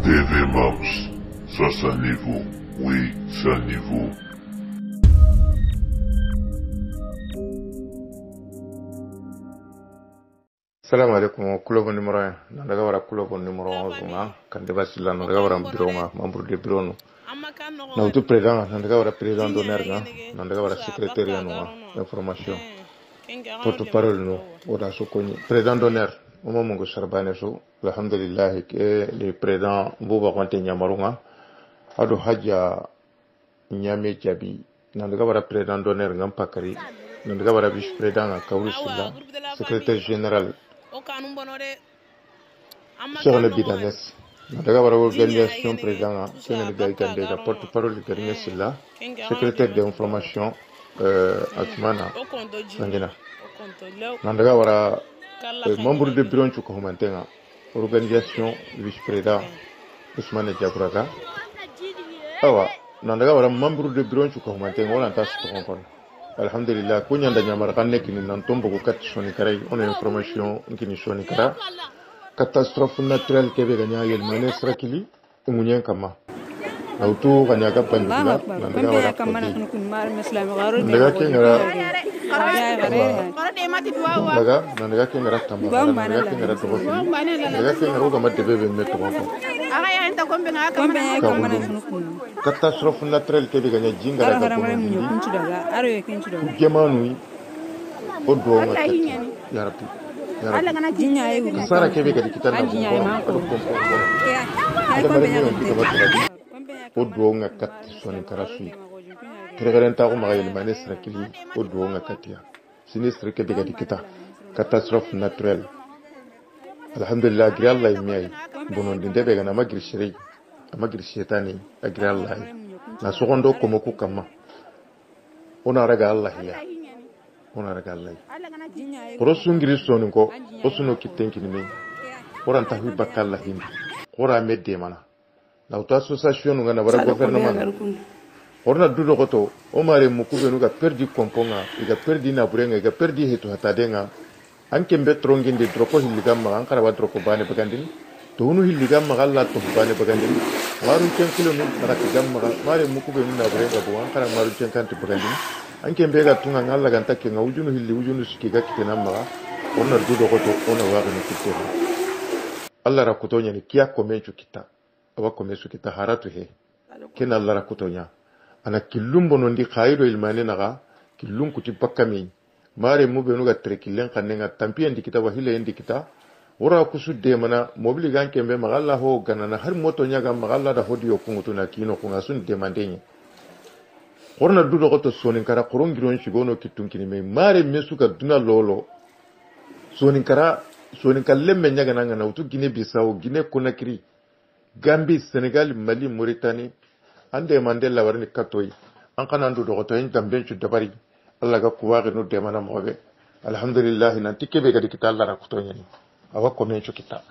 TV Mouse, ça c'est un niveau, oui, c'est un niveau. Salam alaikum, kulobo numéro 1. Nandaga wara kulobo numéro 11 nga, kandeba sila nandaga wara bureau nga, membre de bureau no. Na utu président, nandaga wara président d'honneur nga, nandaga wara secrétaire nga, information. Porte-parole no, oda sokoni. Président d'honneur, omo mongo sarbane so, alhamdulillah ke le président Mbouba Konté Nyamarunga, ado haja Nyame Jabi, nandaga wara président d'honneur nga Mpakari, nandaga wara vice-président nga Kaoulou Silla, secrétaire général sur le bidanes. Nandaga wara organisation président Sénégal Gaïkandé, la porte-parole de Garine Silla, secrétaire d'information Atmana Sangena. Nandaga wara membre de bureau Nchuko Humantenga, organisation vice-président Ousmane Diabraga. Awa, nandaga wara membre de bureau Nchuko Humantenga, on entend ce qu'on connaît. Alhamdulillah, kunyanda nyamara kanne kini nantombo ko kat soni karay on information kini soni kara catastrophe naturelle kebe ganya yel mane srakili munyen kama auto ganya ka pandula nandaga wara kama na kun mar muslim garu nandaga ke ngara nandaga ke ngara tamba nandaga ke ngara tobo nandaga ke ngara ga madde bebe metto ko catastrophe naturelle kebe ganya jinga daga ko jamanu odo ngati ya rabbi sara kebe gadi kitan na odo ngakat soni karasui tregarenta ko magayel manesra kili odo ngakatia sinistre kebe gadi kita catastrophe naturelle alhamdulillah gri Allah yimai bonon dinde be gana magri shiri magri shetani agri Allah na sogondo ko moku kama ona raga Allah ya ona raga Allah rosun gri sonin ko osuno kitenki ni oran tahi bakalla hindi ora medde mana na auto association ngana wara gouvernement orna dudo goto o mare mukube nuga perdi komponga iga perdi na burenga iga perdi hetu hatadenga anke mbetrongi ndi droko hilliga ma ankara wa droko bane bagandini to unu hilliga ma galla to bane bagandini maru 10 km na kigam ma mare mukube na burenga bo ankara maru 50 bagandini anke mbega tunga ngalla ganta ke ngawjunu hilli wujunu sikiga kitena ma orna dudo goto ona waga ni kitero Allah rakutonya ni kiya komenchu kita awa komenchu kita haratu he ken Allah rakutonya ana kilumbo nondi khaido ilmane naga kilum kuti bakkami mare mube nuga trekilen kanenga tampiyen dikita wahile indi kita ora kusudde mana mobili ganke mbe magalla ho ganana har moto nyaga magalla da hodiyo kungutu na kino kunga sun demandenye orna dudo goto sonin kara korongiron shigono kitunkini me mare mesuka duna lolo sonin kallemme nyaga nanga na utu Guinée Bissau Guinée Conakry Gambie Sénégal Mali Mauritanie ande Mandela warni katoy an kana dudo goto en damben chu dabari Allah ga kuwaage no de mana mobe alhamdulillah nan tikebe ga dikita Allah rakuto nyani awa ko men kita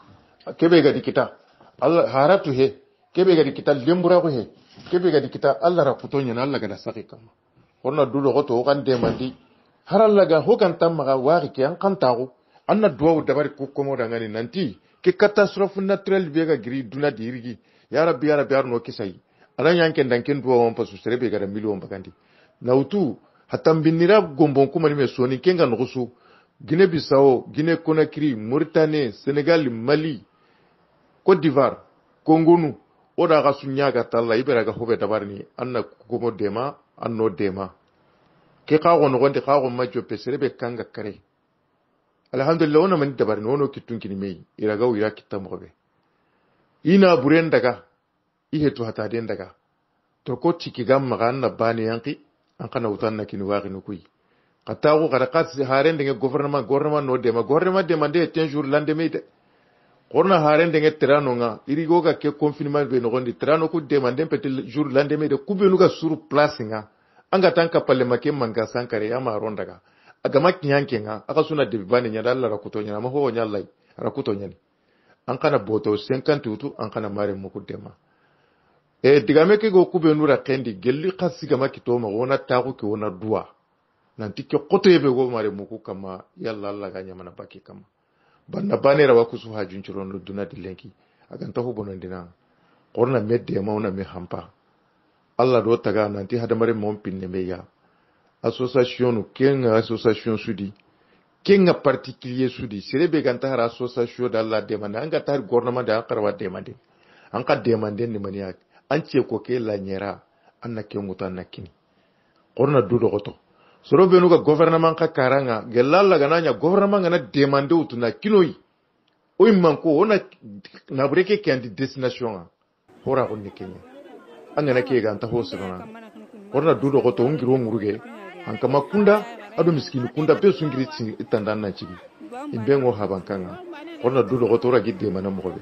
kebe ga dikita Allah haratu he kebe ga dikita lembura ko he kebe ga dikita Allah rakuto nyani Allah ga da saki kama horna dudo goto kan de mandi har Allah ga ho kan tamma ga waagi ke an kan tawo anna duwa dabari ko ko mo dangani nanti ke catastrophe naturelle be ga gri duna dirigi ya rabbi arno kisai anan yanken danken duwa on pasu serebe ga da million bagandi nautu hatambinira gombon kuma ni mesoni kenga nusu Guinée Bissau Guinée Conakry Mauritanie Sénégal Mali Côte d'Ivoire Congo nu oda ga sunya ga talla ibera ga hobe dabarni anna gomo dema anno dema ke ka gono gonde ka go majo peserebe kanga kare alhamdulillah ona man dabarni ono kitunki ni mei iraga wira kitambe ina buren daga ihetu hata den daga to ko ciki gam maganna bani yanki an kana utanna kini waqi nukui qatagu qaraqat haren dinge gouvernement no de ma gouvernement de mande 10 jours lendemain de korna haren dinge tirano nga irigo ga ke confinement be no gondi tirano ku de mande petit jour lendemain de kubenu ga sur place nga anga tanka palle make manga sankare ya ma rondaga aga makki yanke nga aka suna de bani nya dalla rakuto nya ma ho nya Allah rakuto nya an kana boto 50 tutu an kana mare muku dema digame ke go kubenu ra kendi gelli khasiga makito ma wona tagu ke wona duwa nanti ke qoto yebe go mare muku kama yalla Allah ga nyamana baki kama banna bane rawa kusu hajun ciron duna dilenki agan tahu bonon dina qorna medde mauna me hampa Allah do taga nanti hada mare mon pinne meya association kenga association sudi kenga particulier sudi serebe ganta har association dalla demande anga tar gouvernement da akarwa demande an ka demande ni maniya an ce ko ke la nyera anna ke muta nakini qorna du do goto soro benu ga gouvernement ka karanga gelalla gananya gouvernement ngana demande utuna kinoi o immanko ona na breke kandi destination hora ko ne kenya angana ke ganta hosirona qorna du do goto ngiro nguruge an kama kunda ado miskini kunda be sungiri itandan na cibi imbengo habankanga qorna du do goto ra gidde mana mo be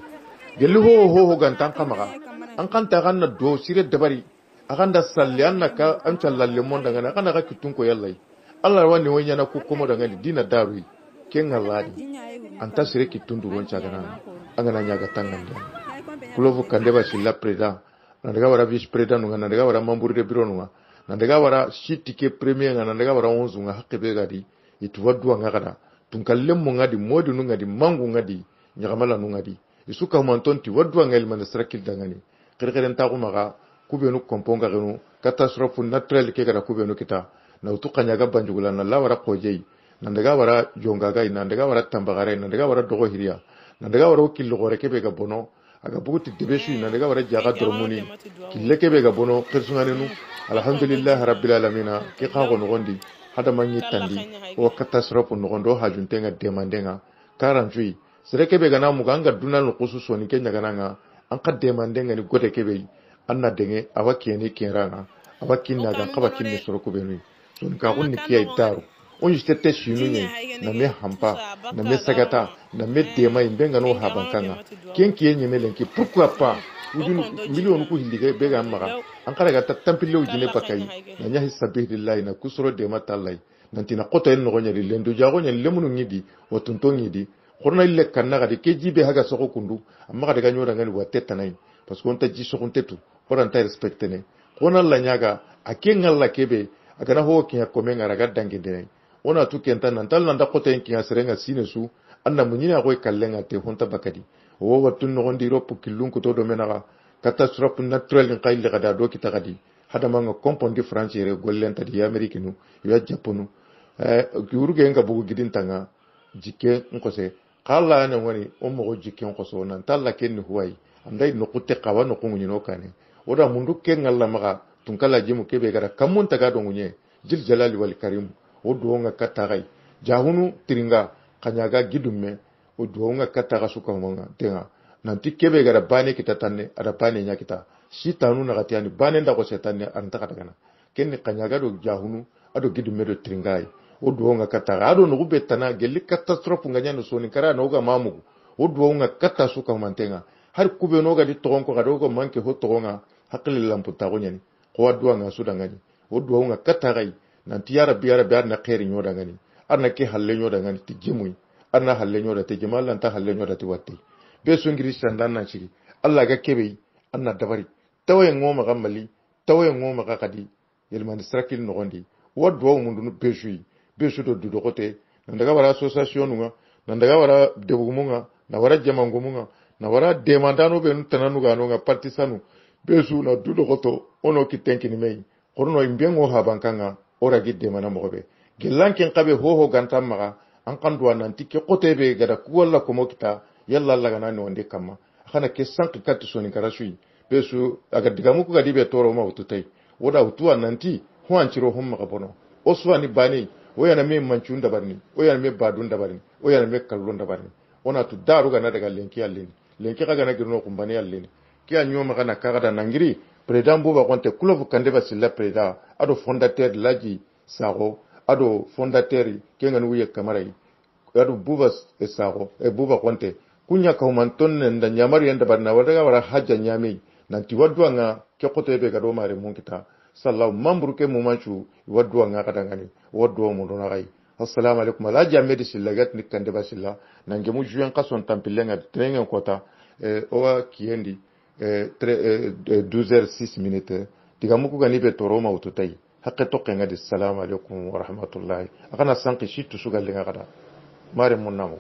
gelli ho gantan kamaga an kan ta ganna do sire dabari akan da salli annaka an tallalle mon daga na kana ka kitun ko yallai Allah wani wanya na ku kuma daga dina daru ken Allah an ta sire kitun du wonca gana an gana nya ga tangan da kulovu kande ba silla preda na daga wara vice preda no na daga wara mamburu de bureau no na daga wara shitike premier na daga wara onzu nga hakebe gadi itu wadwa nga kada tun kallem mo ngadi modu no ngadi mangu ngadi nyagamala no ngadi isuka mantonti wadwa ngal man strakil dangani kirkiren ta kuma ga kubenu komponga genu catastrophe naturelle ke gara kubenu kita na utuka nyaga banjugula na lawara projei na daga wara jonga ga na daga wara tambagare na daga wara dogo hiriya na daga wara killo gore kebe ga bono aga buguti debeshu na daga wara jaga dormuni kille kebe ga bono kirsunganenu alhamdulillah rabbil alamin ke qago no gondi hada manyi tandi o catastrophe no gondo hajuntenga demandenga 48 sere kebe ga na muganga dunal no kususo ni kenya gananga an ka demandenga ni gote kebe anna denge awaki ni kiranga awaki na ga kabaki ni soro ko benu son ka onni kiyai daru on jitete shinu ne na me hampa na me sagata na me dema imbenga no habankanga kenki yenye melenki pourquoi pas udun million ku hildige bega maga an kala ga tampille ujine pakai na nya hisabillahi na kusoro dema tallai nanti na qoto en no nyari lendo jago nyali lemunu ngidi wotunto ngidi korna ille kanna ga de kejibe haga soko kundu amma ga daga nyoda ngani wateta nai parce que on ta ji sokon tetu poranta respecte ne kona la nyaga akenga la kebe agana ho kinya komenga raga dangi de ona tu kenta nan tal nan da kote en kinya serenga sinesu anna munyina ko kallenga te honta bakadi o watun no gondi ropu kilun ko to do menaga catastrophe naturelle en qayli gada do kita gadi hada manga compondi france re gollenta di amerikinu ya japonu giurge nga bugu gidin tanga jike nkose kala na woni o mo jike nkoso nan talla ken huwai andai no kutte kawa no kungu no kane oda mundu ken ngalla maga tunkala jimu kebe gara kamun taga do ngunye jil jalali wal karim o do nga katagai jahunu tiringa kanyaga gidumme o do nga kataga suka monga tenga nanti kebe gara bane kita tanne ada bane nya kita sitanu na gatiani bane nda ko setanne anta katagana ken kanyaga do jahunu ado gidumme do tiringai o do nga kataga ado no betana gelli catastrophe nganya no soni kara no ga mamu o do nga kata suka mantenga har kube no ga di togon ko ga do ko manke ho togonga hakli lampu tago nyani ko wadwa nga suda ngani o do nga katagai nanti yara biara na khairi nyoda ngani arna ke halle nyoda ngani ti jemui arna halle nyoda te jemal lan ta halle nyoda ti watti be so ngiri sandan na chiri Allah ga kebe anna dabari tawaye ngoma gamali tawaye ngoma ga kadi yelman strakil no gondi wadwa mundu no besu do du dokote nandaga wara association nga nandaga wara debumunga na wara jamangumunga na wara demandano be ntananu ga no nga partisanu besu na du dokoto ono kitenki ni mei korno imbengo habankanga ora gidde mana mogobe gelanken qabe ho gantam maga an kanduwa nanti ke qotebe gada kuwalla ko mokita yalla Allah gana ni wonde kamma khana ke sank katti soni karasui besu aga digamu ko gadi be toro ma ututai woda utuwa nanti ho anciro homma gabono oswani bani oyana me mancun dabarni oyana me badun dabarni oyana me kallon dabarni ona tu daru gana daga lenki allini lenki kaga na girno kumbani allini ki anyo magana kaga da nangiri président Bouba Konte kulofu kande basilla président ado fondateur laji sago ado fondateur kenga nuye kamarai ado Bouba sago Bouba Konte kunya ka humanton nda nyamari yanda barna wadaga wara haja nyami nanti wadwa nga kekote be gado mare munkita sallahu mamburu ke mumanchu wadwa nga kadangani wadwa mu dona gai assalamu alaikum ala jamedi sillagat ni kande basilla nange mu juyen kason tampilenga trengen kota owa kiendi 12h06 diga muku gani be toroma ututai hakke to kenga di assalamu alaikum wa rahmatullahi akana sanki shitu sugal linga kada mare mun namo